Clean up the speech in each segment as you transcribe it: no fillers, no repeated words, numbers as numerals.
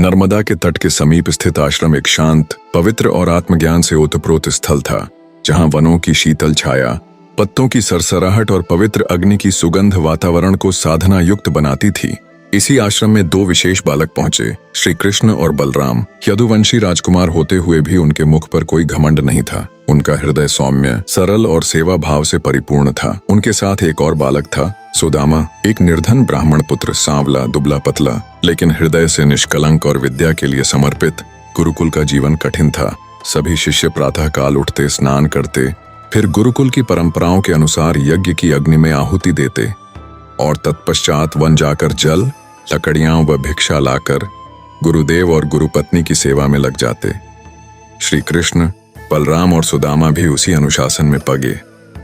नर्मदा के तट के समीप स्थित आश्रम एक शांत, पवित्र और आत्मज्ञान से ओतप्रोत स्थल था, जहां वनों की शीतल छाया, पत्तों की सरसराहट और पवित्र अग्नि की सुगंध वातावरण को साधना युक्त बनाती थी। इसी आश्रम में दो विशेष बालक पहुंचे, श्री कृष्ण और बलराम। यदुवंशी राजकुमार होते हुए भी उनके मुख पर कोई घमंड नहीं था। उनका हृदय सौम्य, सरल और सेवा भाव से परिपूर्ण था। उनके साथ एक और बालक था, सुदामा, एक निर्धन ब्राह्मण पुत्र, सांवला, दुबला पतला, लेकिन हृदय से निष्कलंक और विद्या के लिए समर्पित। गुरुकुल का जीवन कठिन था। सभी शिष्य प्रातः काल उठते, स्नान करते, फिर गुरुकुल की परंपराओं के अनुसार यज्ञ की अग्नि में आहुति देते और तत्पश्चात वन जाकर जल, लकड़ियां व भिक्षा लाकर गुरुदेव और गुरुपत्नी की सेवा में लग जाते। श्री कृष्ण, बलराम और सुदामा भी उसी अनुशासन में पगे।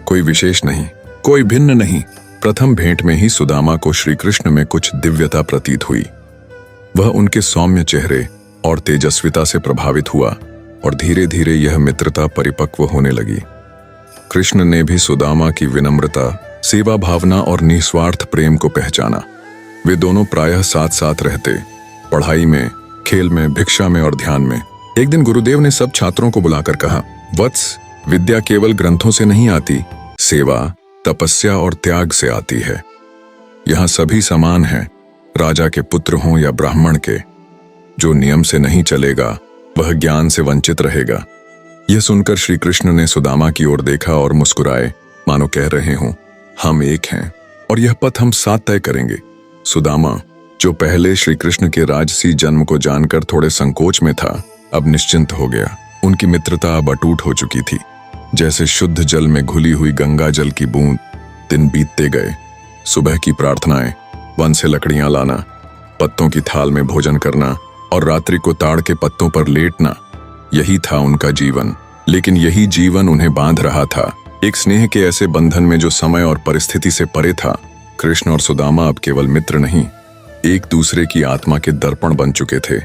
कोई विशेष नहीं, कोई भिन्न नहीं। प्रथम भेंट में ही सुदामा को श्री कृष्ण में कुछ दिव्यता प्रतीत हुई। वह उनके सौम्य चेहरे और तेजस्विता से प्रभावित हुआ और धीरे धीरे यह मित्रता परिपक्व होने लगी। कृष्ण ने भी सुदामा की विनम्रता, सेवा भावना और निस्वार्थ प्रेम को पहचाना। वे दोनों प्रायः साथ साथ रहते, पढ़ाई में, खेल में, भिक्षा में और ध्यान में। एक दिन गुरुदेव ने सब छात्रों को बुलाकर कहा, वत्स, विद्या केवल ग्रंथों से नहीं आती, सेवा, तपस्या और त्याग से आती है। यहाँ सभी समान हैं, राजा के पुत्र हों या ब्राह्मण के। जो नियम से नहीं चलेगा वह ज्ञान से वंचित रहेगा। यह सुनकर श्री कृष्ण ने सुदामा की ओर देखा और मुस्कुराए, मानो कह रहे हों, हम एक हैं और यह पथ हम साथ तय करेंगे। सुदामा, जो पहले श्री कृष्ण के राजसी जन्म को जानकर थोड़े संकोच में था, अब निश्चिंत हो गया। उनकी मित्रता अब अटूट हो चुकी थी, जैसे शुद्ध जल में घुली हुई गंगा जल की बूंद। दिन बीतते गए। सुबह की प्रार्थनाएं, वन से लकड़ियां लाना, पत्तों की थाल में भोजन करना और रात्रि को ताड़ के पत्तों पर लेटना, यही था उनका जीवन। लेकिन यही जीवन उन्हें बांध रहा था, एक स्नेह के ऐसे बंधन में जो समय और परिस्थिति से परे था। कृष्ण और सुदामा अब केवल मित्र नहीं, एक दूसरे की आत्मा के दर्पण बन चुके थे।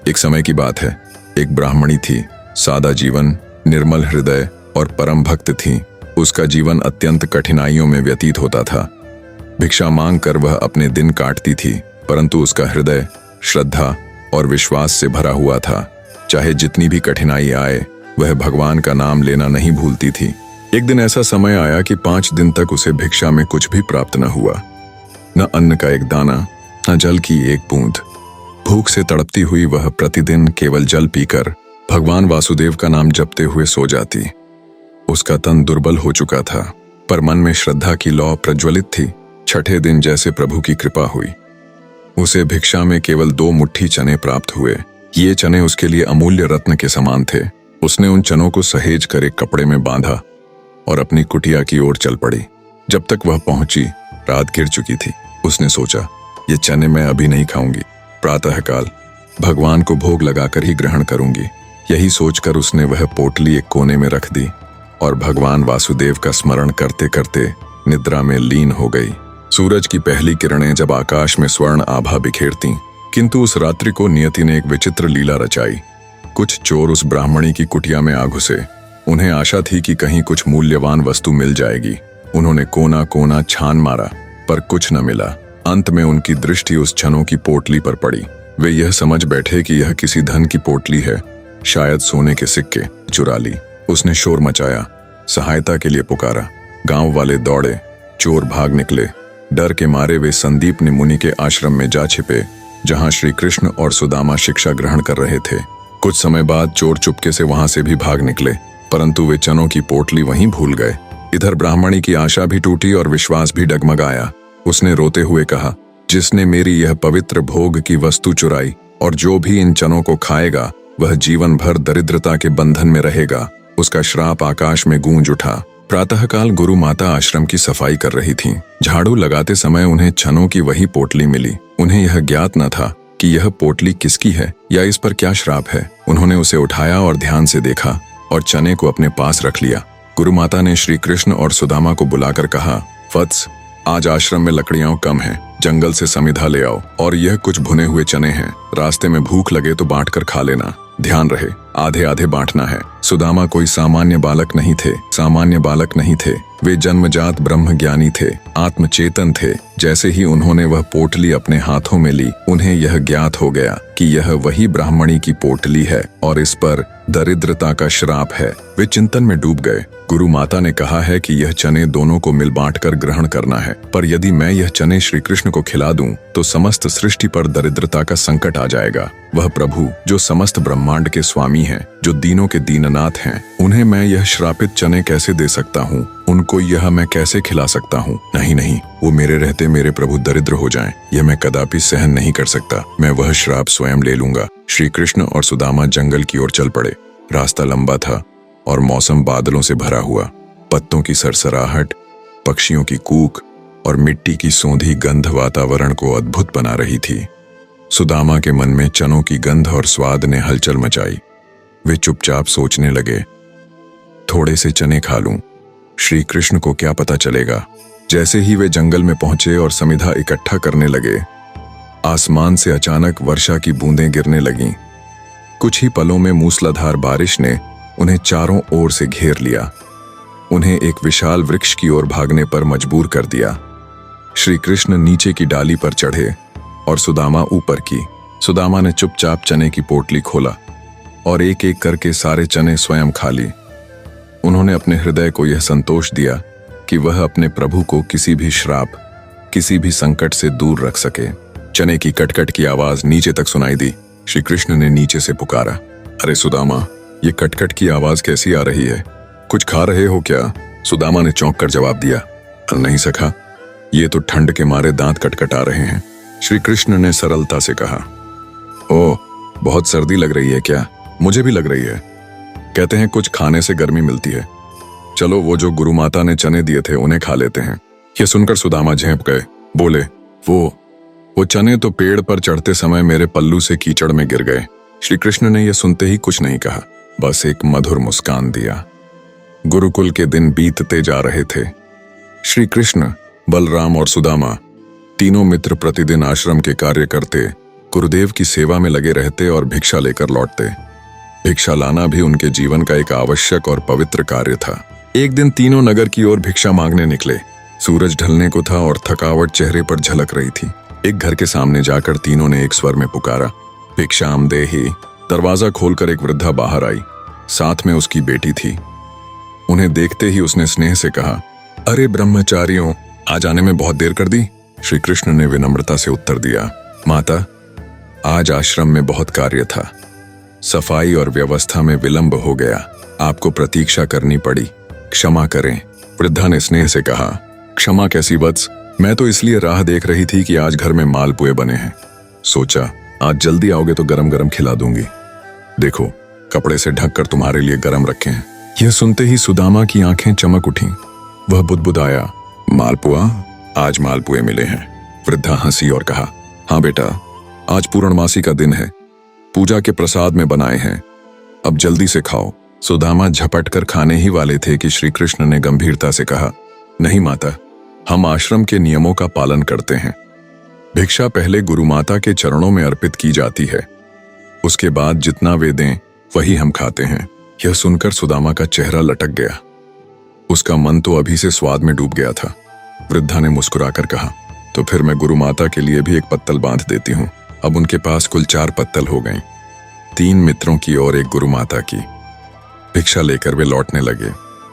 एक समय की बात है, एक ब्राह्मणी थी, सादा जीवन, निर्मल हृदय और परम भक्त थी। उसका जीवन अत्यंत कठिनाइयों में व्यतीत होता था। भिक्षा मांग कर वह अपने दिन काटती थी, परंतु उसका हृदय श्रद्धा और विश्वास से भरा हुआ था। चाहे जितनी भी कठिनाई आए, वह भगवान का नाम लेना नहीं भूलती थी। एक दिन ऐसा समय आया कि 5 दिन तक उसे भिक्षा में कुछ भी प्राप्त न हुआ, न अन्न का एक दाना, न जल की एक बूंद। भूख से तड़पती हुई वह प्रतिदिन केवल जल पीकर भगवान वासुदेव का नाम जपते हुए सो जाती। उसका तन दुर्बल हो चुका था, पर मन में श्रद्धा की लौ प्रज्वलित थी। छठे दिन जैसे प्रभु की कृपा हुई, उसे भिक्षा में केवल 2 मुट्ठी चने प्राप्त हुए। ये चने उसके लिए अमूल्य रत्न के समान थे। उसने उन चनों को सहेज कर एक कपड़े में बांधा और अपनी कुटिया की ओर चल पड़ी। जब तक वह पहुंची, रात गिर चुकी थी। उसने सोचा, ये चने मैं अभी नहीं खाऊंगी, प्रातःकाल भगवान को भोग लगाकर ही ग्रहण करूंगी। यही सोचकर उसने वह पोटली एक कोने में रख दी और भगवान वासुदेव का स्मरण करते करते निद्रा में लीन हो गई। सूरज की पहली किरणें जब आकाश में स्वर्ण आभा बिखेरती, किंतु उस रात्रि को नियति ने एक विचित्र लीला रचाई। कुछ चोर उस ब्राह्मणी की कुटिया में आ घुसे। उन्हें आशा थी कि कहीं कुछ मूल्यवान वस्तु मिल जाएगी। उन्होंने कोना कोना छान मारा, पर कुछ न मिला। अंत में उनकी दृष्टि उस चनों की पोटली पर पड़ी। वे यह समझ बैठे कि यह किसी धन की पोटली है, शायद सोने के सिक्के। चुरा ली। उसने शोर मचाया, सहायता के लिए पुकारा। गांव वाले दौड़े, चोर भाग निकले। डर के मारे वे संदीपनि मुनि के आश्रम में जा छिपे, जहां श्री कृष्ण और सुदामा शिक्षा ग्रहण कर रहे थे। कुछ समय बाद चोर चुपके से वहां से भी भाग निकले, परंतु वे चनों की पोटली वहीं भूल गए। इधर ब्राह्मणी की आशा भी टूटी और विश्वास भी डगमगाया। उसने रोते हुए कहा, जिसने मेरी यह पवित्र भोग की वस्तु चुराई और जो भी इन चनों को खाएगा वह जीवन भर दरिद्रता के बंधन में रहेगा। उसका श्राप आकाश में गूंज उठा। प्रातःकाल गुरु माता आश्रम की सफाई कर रही थीं। झाड़ू लगाते समय उन्हें चनों की वही पोटली मिली। उन्हें यह ज्ञात न था कि यह पोटली किसकी है या इस पर क्या श्राप है। उन्होंने उसे उठाया और ध्यान से देखा और चने को अपने पास रख लिया। गुरु माता ने श्री कृष्ण और सुदामा को बुलाकर कहा, वत्स, आज आश्रम में लकड़ियां कम हैं, जंगल से समिधा ले आओ और यह कुछ भुने हुए चने हैं। रास्ते में भूख लगे तो बांट कर खा लेना। ध्यान रहे, आधे आधे बांटना है। सुदामा कोई सामान्य बालक नहीं थे। वे जन्मजात ब्रह्म ज्ञानी थे, आत्मचेतन थे। जैसे ही उन्होंने वह पोटली अपने हाथों में ली, उन्हें यह ज्ञात हो गया कि यह वही ब्राह्मणी की पोटली है और इस पर दरिद्रता का श्राप है। वे चिंतन में डूब गए। गुरु माता ने कहा है कि यह चने दोनों को मिल बांटकर ग्रहण करना है, पर यदि मैं यह चने श्री कृष्ण को खिला दूं, तो समस्त सृष्टि पर दरिद्रता का संकट आ जाएगा। वह प्रभु जो समस्त ब्रह्मांड के स्वामी हैं, जो दीनों के दीननाथ हैं, उन्हें मैं यह श्रापित चने कैसे दे सकता हूँ? उनको यह मैं कैसे खिला सकता हूँ? नहीं, वो मेरे रहते मेरे प्रभु दरिद्र हो जाएं, यह मैं कदापि सहन नहीं कर सकता। मैं वह श्राप स्वयं ले लूंगा। श्री कृष्ण और सुदामा जंगल की ओर चल पड़े। रास्ता लंबा था और मौसम बादलों से भरा हुआ। पत्तों की सरसराहट, पक्षियों की कूक और मिट्टी की सौंधी गंध वातावरण को अद्भुत बना रही थी। सुदामा के मन में चनों की गंध और स्वाद ने हलचल मचाई। वे चुपचाप सोचने लगे, थोड़े से चने खा लूं, श्री कृष्ण को क्या पता चलेगा। जैसे ही वे जंगल में पहुंचे और समिधा इकट्ठा करने लगे, आसमान से अचानक वर्षा की बूंदें गिरने लगीं। कुछ ही पलों में मूसलाधार बारिश ने उन्हें चारों ओर से घेर लिया। उन्हें एक विशाल वृक्ष की ओर भागने पर मजबूर कर दिया। श्री कृष्ण नीचे की डाली पर चढ़े और सुदामा ऊपर की। सुदामा ने चुपचाप चने की पोटली खोला और एक एक करके सारे चने स्वयं खा ली। उन्होंने अपने हृदय को यह संतोष दिया कि वह अपने प्रभु को किसी भी श्राप, किसी भी संकट से दूर रख सके। चने की कटकट की आवाज नीचे तक सुनाई दी। श्री कृष्ण ने नीचे से पुकारा, अरे सुदामा, ये कटकट की आवाज कैसी आ रही है? कुछ खा रहे हो क्या? सुदामा ने चौंक कर जवाब दिया, नहीं सखा, ये तो ठंड के मारे दांत कटकटा रहे हैं। श्री कृष्ण ने सरलता से कहा, ओह, बहुत सर्दी लग रही है क्या? मुझे भी लग रही है। कहते हैं कुछ खाने से गर्मी मिलती है। चलो, वो जो गुरु माता ने चने दिए थे उन्हें खा लेते हैं। यह सुनकर सुदामा झेंप गए। बोले, वो चने तो पेड़ पर चढ़ते समय मेरे पल्लू से कीचड़ में गिर गए। श्री कृष्ण ने यह सुनते ही कुछ नहीं कहा, बस एक मधुर मुस्कान दिया। गुरुकुल के दिन बीतते जा रहे थे। श्री कृष्ण, बलराम और सुदामा तीनों मित्र प्रतिदिन आश्रम के कार्य करते, गुरुदेव की सेवा में लगे रहते और भिक्षा लेकर लौटते। भिक्षा लाना भी उनके जीवन का एक आवश्यक और पवित्र कार्य था। एक दिन तीनों नगर की ओर भिक्षा मांगने निकले। सूरज ढलने को था और थकावट चेहरे पर झलक रही थी। एक घर के सामने जाकर तीनों ने एक स्वर में पुकारा, भिक्षाम देहि। दरवाजा खोलकर एक वृद्धा बाहर आई। साथ में उसकी बेटी थी। उन्हें देखते ही उसने स्नेह से कहा, अरे ब्रह्मचारियों, आज आने में बहुत देर कर दी। श्री कृष्ण ने विनम्रता से उत्तर दिया, माता, आज आश्रम में बहुत कार्य था। सफाई और व्यवस्था में विलंब हो गया, आपको प्रतीक्षा करनी पड़ी, क्षमा करें। वृद्धा ने स्नेह से कहा, क्षमा कैसी वत्स, मैं तो इसलिए राह देख रही थी कि आज घर में मालपुए बने हैं। सोचा आज जल्दी आओगे तो गरम गरम खिला दूंगी। देखो, कपड़े से ढककर तुम्हारे लिए गरम रखे हैं। यह सुनते ही सुदामा की आंखें चमक उठीं। वह बुदबुदाया, मालपुआ? आज मालपुए मिले हैं। वृद्धा हंसी और कहा, हाँ बेटा, आज पूर्णमासी का दिन है, पूजा के प्रसाद में बनाए हैं, अब जल्दी से खाओ। सुदामा झपट कर खाने ही वाले थे कि श्री कृष्ण ने गंभीरता से कहा, नहीं माता, हम आश्रम के नियमों का पालन करते हैं। भिक्षा पहले गुरु माता के चरणों में अर्पित की जाती है, उसके बाद जितना वे दें वही हम खाते हैं। यह सुनकर सुदामा का चेहरा लटक गया। उसका मन तो अभी से स्वाद में डूब गया था। वृद्धा ने मुस्कुराकर कहा, तो फिर मैं गुरु माता के लिए भी एक पत्तल बांध देती हूँ। अब उनके पास कुल 4 पत्तल हो गईं, 3 मित्रों की और एक गुरु माता की। भिक्षा लेकर वे लौटने लगे।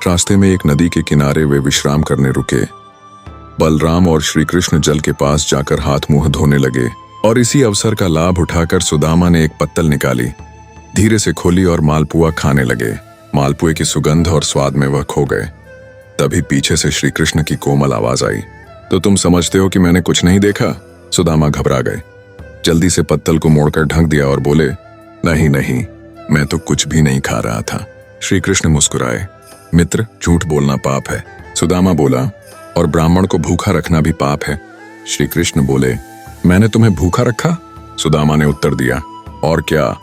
रास्ते में एक नदी के किनारे वे विश्राम करने रुके। बलराम और श्री कृष्ण जल के पास जाकर हाथ मुंह धोने लगे और इसी अवसर का लाभ उठाकर सुदामा ने एक पत्तल निकाली, धीरे से खोली और मालपुआ खाने लगे। मालपुए की सुगंध और स्वाद में वह खो गए। तभी पीछे से श्री कृष्ण की कोमल आवाज आई, तो तुम समझते हो कि मैंने कुछ नहीं देखा? सुदामा घबरा गए। जल्दी से पत्तल को मोड़कर ढक दिया और बोले, नहीं नहीं, मैं तो कुछ भी नहीं खा रहा था। श्री कृष्ण मुस्कुराए, मित्र, झूठ बोलना पाप है। सुदामा बोला, और ब्राह्मण को भूखा रखना भी पाप है। श्री कृष्ण बोले, मैंने तुम्हें भूखा रखा? सुदामा ने उत्तर दिया, और क्या,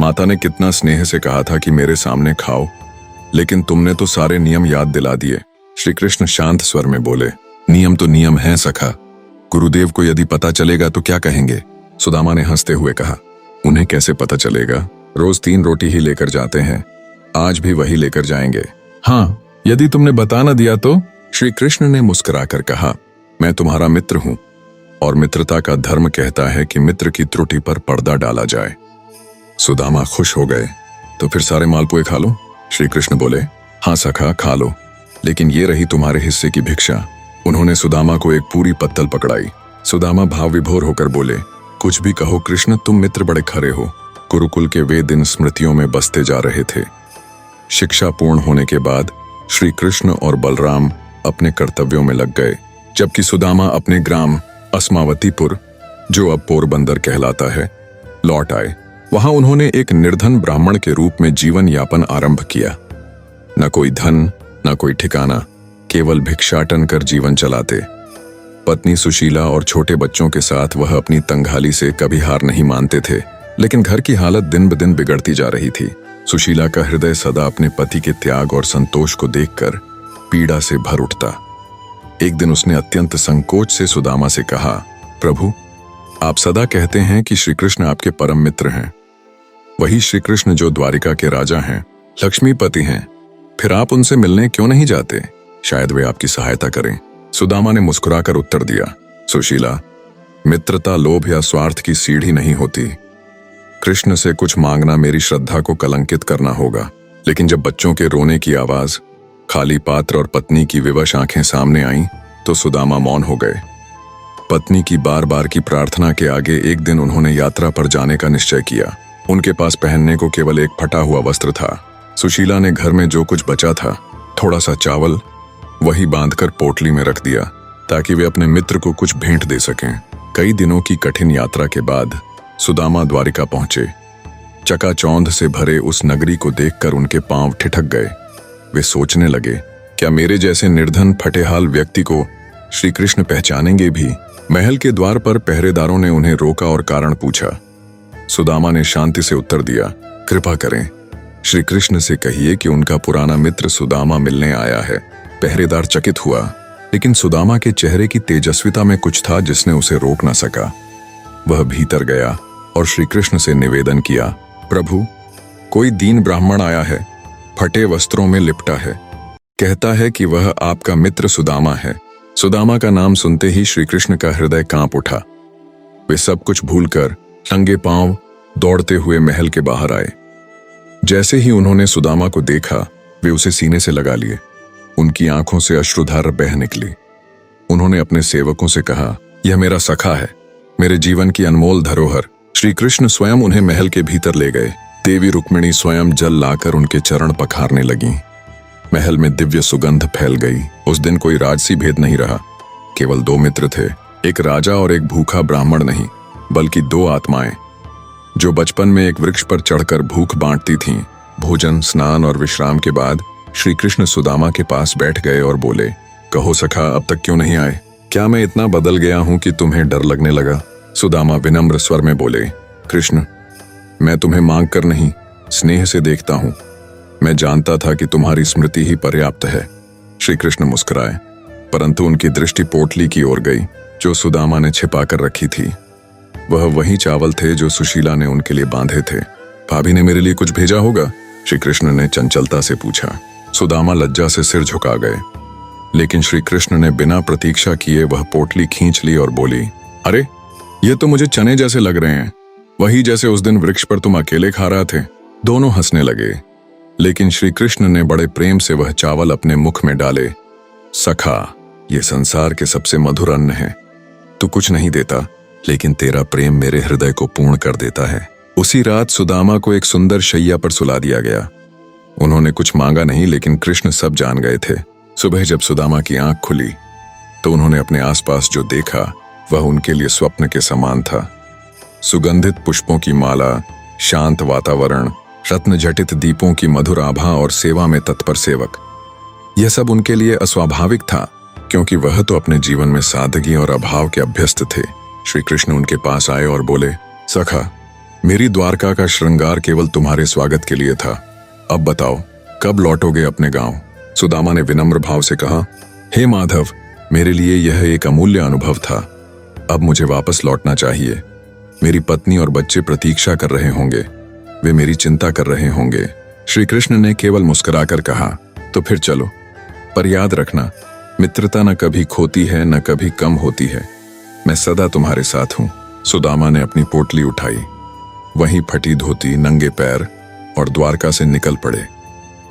माता ने कितना स्नेह से कहा था कि मेरे सामने खाओ, लेकिन तुमने तो सारे नियम याद दिला दिए। श्री कृष्ण शांत स्वर में बोले, नियम तो नियम है सखा, गुरुदेव को यदि पता चलेगा तो क्या कहेंगे? सुदामा ने हंसते हुए कहा, उन्हें कैसे पता चलेगा, रोज 3 रोटी ही लेकर जाते हैं, आज भी वही लेकर जाएंगे। हाँ, यदि तुमने बता न दिया तो। श्री कृष्ण ने मुस्कुराकर कहा, मैं तुम्हारा मित्र हूं और मित्रता का धर्म कहता है कि मित्र की त्रुटि पर पर्दा डाला जाए। सुदामा खुश हो गए। तो फिर सारे मालपुए खा लो। श्री कृष्ण बोले, हाँ सखा, खा लो, लेकिन ये रही तुम्हारे हिस्से की भिक्षा। उन्होंने सुदामा को एक पूरी पत्तल पकड़ाई। सुदामा भाव विभोर होकर बोले, कुछ भी कहो कृष्ण, तुम मित्र बड़े खरे हो। गुरुकुल के वे दिन स्मृतियों में बसते जा रहे थे। शिक्षा पूर्ण होने के बाद श्री कृष्ण और बलराम अपने कर्तव्यों में लग गए, जबकि सुदामा अपने ग्राम अस्मावतीपुर, जो अब पोरबंदर कहलाता है, लौट आए। वहां उन्होंने एक निर्धन ब्राह्मण के रूप में जीवन यापन आरंभ किया। न कोई धन, न कोई ठिकाना, केवल भिक्षाटन कर जीवन चलाते। पत्नी सुशीला और छोटे बच्चों के साथ वह अपनी तंगहाली से कभी हार नहीं मानते थे, लेकिन घर की हालत दिन ब दिन बिगड़ती जा रही थी। सुशीला का हृदय सदा अपने पति के त्याग और संतोष को देखकर पीड़ा से भर उठता। एक दिन उसने अत्यंत संकोच से सुदामा से कहा, प्रभु, आप सदा कहते हैं कि श्री कृष्ण आपके परम मित्र हैं। वही श्री कृष्ण जो द्वारिका के राजा हैं, लक्ष्मीपति हैं, फिर आप उनसे मिलने क्यों नहीं जाते? शायद वे आपकी सहायता करें। सुदामा ने मुस्कुराकर उत्तर दिया, सुशीला, मित्रता लोभ या स्वार्थ की सीढ़ी नहीं होती। कृष्ण से कुछ मांगना मेरी श्रद्धा को कलंकित करना होगा। लेकिन जब बच्चों के रोने की आवाज, खाली पात्र और पत्नी की विवश आंखें सामने आईं, तो सुदामा मौन हो गए। पत्नी की बार बार की प्रार्थना के आगे एक दिन उन्होंने यात्रा पर जाने का निश्चय किया। उनके पास पहनने को केवल एक फटा हुआ वस्त्र था। सुशीला ने घर में जो कुछ बचा था, थोड़ा सा चावल, वही बांधकर पोटली में रख दिया ताकि वे अपने मित्र को कुछ भेंट दे सकें। कई दिनों की कठिन यात्रा के बाद सुदामा द्वारिका पहुंचे। चकाचौंध से भरे उस नगरी को देखकर उनके पांव ठिठक गए। वे सोचने लगे, क्या मेरे जैसे निर्धन फटेहाल व्यक्ति को श्री कृष्ण पहचानेंगे भी? महल के द्वार पर पहरेदारों ने उन्हें रोका और कारण पूछा। सुदामा ने शांति से उत्तर दिया, कृपा करें, श्री कृष्ण से कहिए कि उनका पुराना मित्र सुदामा मिलने आया है। पहरेदार चकित हुआ, लेकिन सुदामा के चेहरे की तेजस्विता में कुछ था जिसने उसे रोक न सका। वह भीतर गया और श्री कृष्ण से निवेदन किया, प्रभु, कोई दीन ब्राह्मण आया है, फटे वस्त्रों में लिपटा है, कहता है कि वह आपका मित्र सुदामा है। सुदामा का नाम सुनते ही श्री कृष्ण का हृदय कांप उठा। वे सब कुछ भूलकर नंगे पांव दौड़ते हुए महल के बाहर आए। जैसे ही उन्होंने सुदामा को देखा, वे उसे सीने से लगा लिए। उनकी आंखों से अश्रुधार बह निकली। उन्होंने अपने सेवकों से कहा, यह मेरा सखा है, मेरे जीवन की अनमोल धरोहर। श्री कृष्ण स्वयं उन्हें महल के भीतर ले गए। देवी रुक्मिणी स्वयं जल लाकर उनके चरण पखारने लगीं। महल में दिव्य सुगंध फैल गई। उस दिन कोई राजसी भेद नहीं रहा। केवल दो मित्र थे, एक राजा और एक भूखा ब्राह्मण नहीं, बल्कि दो आत्माएं जो बचपन में एक वृक्ष पर चढ़कर भूख बांटती थीं। भोजन, स्नान और विश्राम के बाद श्री कृष्ण सुदामा के पास बैठ गए और बोले, कहो सखा, अब तक क्यों नहीं आए? क्या मैं इतना बदल गया हूं कि तुम्हें डर लगने लगा? सुदामा विनम्र स्वर में बोले, कृष्ण, मैं तुम्हें मांग कर नहीं, स्नेह से देखता हूं। मैं जानता था कि तुम्हारी स्मृति ही पर्याप्त है। श्री कृष्ण मुस्कुराए, परंतु उनकी दृष्टि पोटली की ओर गई जो सुदामा ने छिपा कर रखी थी। वह वही चावल थे जो सुशीला ने उनके लिए बांधे थे। भाभी ने मेरे लिए कुछ भेजा होगा? श्री कृष्ण ने चंचलता से पूछा। सुदामा लज्जा से सिर झुका गए, लेकिन श्री कृष्ण ने बिना प्रतीक्षा किए वह पोटली खींच ली और बोली, अरे, ये तो मुझे चने जैसे लग रहे हैं, वही जैसे उस दिन वृक्ष पर तुम अकेले खा रहे थे। दोनों हंसने लगे, लेकिन श्री कृष्ण ने बड़े प्रेम से वह चावल अपने मुख में डाले। सखा, ये संसार के सबसे मधुर अन्न है। तू कुछ नहीं देता, लेकिन तेरा प्रेम मेरे हृदय को पूर्ण कर देता है। उसी रात सुदामा को एक सुंदर शैया पर सुला दिया गया। उन्होंने कुछ मांगा नहीं, लेकिन कृष्ण सब जान गए थे। सुबह जब सुदामा की आंख खुली तो उन्होंने अपने आसपास जो देखा वह उनके लिए स्वप्न के समान था। सुगंधित पुष्पों की माला, शांत वातावरण, रत्न जटित दीपों की मधुर आभा और सेवा में तत्पर सेवक, यह सब उनके लिए अस्वाभाविक था, क्योंकि वह तो अपने जीवन में सादगी और अभाव के अभ्यस्त थे। श्री कृष्ण उनके पास आए और बोले, सखा, मेरी द्वारका का श्रृंगार केवल तुम्हारे स्वागत के लिए था। अब बताओ, कब लौटोगे अपने गांव? सुदामा ने विनम्र भाव से कहा, हे माधव, मेरे लिए यह एक अमूल्य अनुभव था। अब मुझे वापस लौटना चाहिए। मेरी पत्नी और बच्चे प्रतीक्षा कर रहे होंगे, वे मेरी चिंता कर रहे होंगे। श्री कृष्ण ने केवल मुस्कुराकर कहा, तो फिर चलो, पर याद रखना, मित्रता न कभी खोती है न कभी कम होती है। मैं सदा तुम्हारे साथ हूं। सुदामा ने अपनी पोटली उठाई, वहीं फटी धोती, नंगे पैर और द्वारका से निकल पड़े।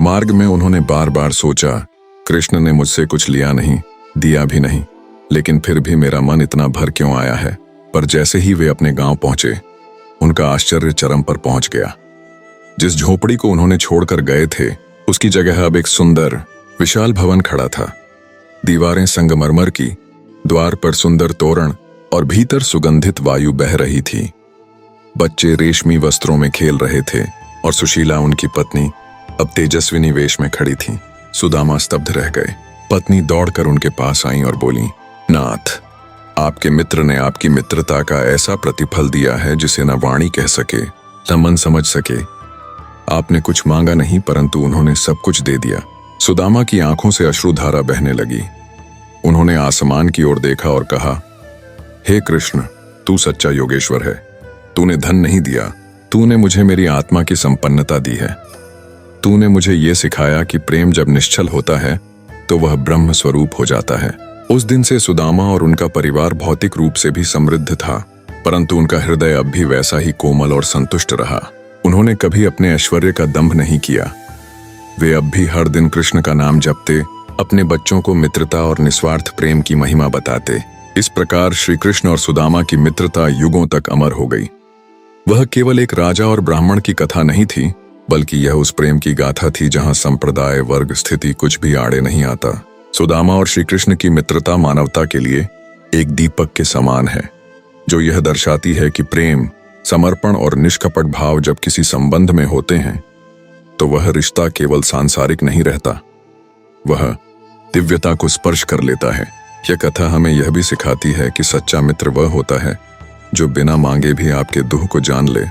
मार्ग में उन्होंने बार बार सोचा, कृष्ण ने मुझसे कुछ लिया नहीं, दिया भी नहीं, लेकिन फिर भी मेरा मन इतना भर क्यों आया है। पर जैसे ही वे अपने गांव पहुंचे, उनका आश्चर्य चरम पर पहुंच गया। जिस झोपड़ी को उन्होंने छोड़कर गए थे, उसकी जगह अब एक सुंदर विशाल भवन खड़ा था। दीवारें संगमरमर की, द्वार पर सुंदर तोरण और भीतर सुगंधित वायु बह रही थी। बच्चे रेशमी वस्त्रों में खेल रहे थे और सुशीला, उनकी पत्नी, अब तेजस्विनी वेश में खड़ी थी। सुदामा स्तब्ध रह गए। पत्नी दौड़कर उनके पास आई और बोली, नाथ, आपके मित्र ने आपकी मित्रता का ऐसा प्रतिफल दिया है जिसे न वाणी कह सके न मन समझ सके। आपने कुछ मांगा नहीं, परंतु उन्होंने सब कुछ दे दिया। सुदामा की आंखों से अश्रुधारा बहने लगी। उन्होंने आसमान की ओर देखा और कहा, हे कृष्ण, तू सच्चा योगेश्वर है। तूने धन नहीं दिया, तूने मुझे मेरी आत्मा की संपन्नता दी है। तूने मुझे ये सिखाया कि प्रेम जब निश्चल होता है तो वह ब्रह्म स्वरूप हो जाता है। उस दिन से सुदामा और उनका परिवार भौतिक रूप से भी समृद्ध था, परंतु उनका हृदय अब भी वैसा ही कोमल और संतुष्ट रहा। उन्होंने कभी अपने ऐश्वर्य का दंभ नहीं किया। वे अब भी हर दिन कृष्ण का नाम जपते, अपने बच्चों को मित्रता और निस्वार्थ प्रेम की महिमा बताते। इस प्रकार श्री कृष्ण और सुदामा की मित्रता युगों तक अमर हो गई। वह केवल एक राजा और ब्राह्मण की कथा नहीं थी, बल्कि यह उस प्रेम की गाथा थी जहां संप्रदाय, वर्ग, स्थिति कुछ भी आड़े नहीं आता। सुदामा और श्री कृष्ण की मित्रता मानवता के लिए एक दीपक के समान है, जो यह दर्शाती है कि प्रेम, समर्पण और निष्कपट भाव जब किसी संबंध में होते हैं तो वह रिश्ता केवल सांसारिक नहीं रहता, वह दिव्यता को स्पर्श कर लेता है। यह कथा हमें यह भी सिखाती है कि सच्चा मित्र वह होता है जो बिना मांगे भी आपके दुख को जान ले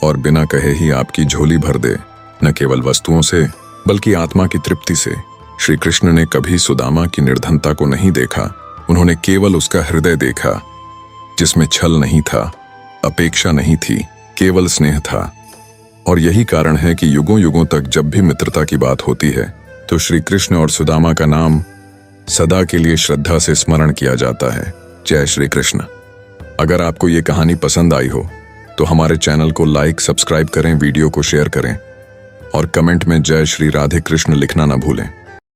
और बिना कहे ही आपकी झोली भर दे, न केवल वस्तुओं से बल्कि आत्मा की तृप्ति से। श्री कृष्ण ने कभी सुदामा की निर्धनता को नहीं देखा, उन्होंने केवल उसका हृदय देखा, जिसमें छल नहीं था, अपेक्षा नहीं थी, केवल स्नेह था। और यही कारण है कि युगों युगों तक जब भी मित्रता की बात होती है तो श्री कृष्ण और सुदामा का नाम सदा के लिए श्रद्धा से स्मरण किया जाता है। जय श्री कृष्ण। अगर आपको ये कहानी पसंद आई हो तो हमारे चैनल को लाइक, सब्सक्राइब करें, वीडियो को शेयर करें और कमेंट में जय श्री राधे कृष्ण लिखना ना भूलें।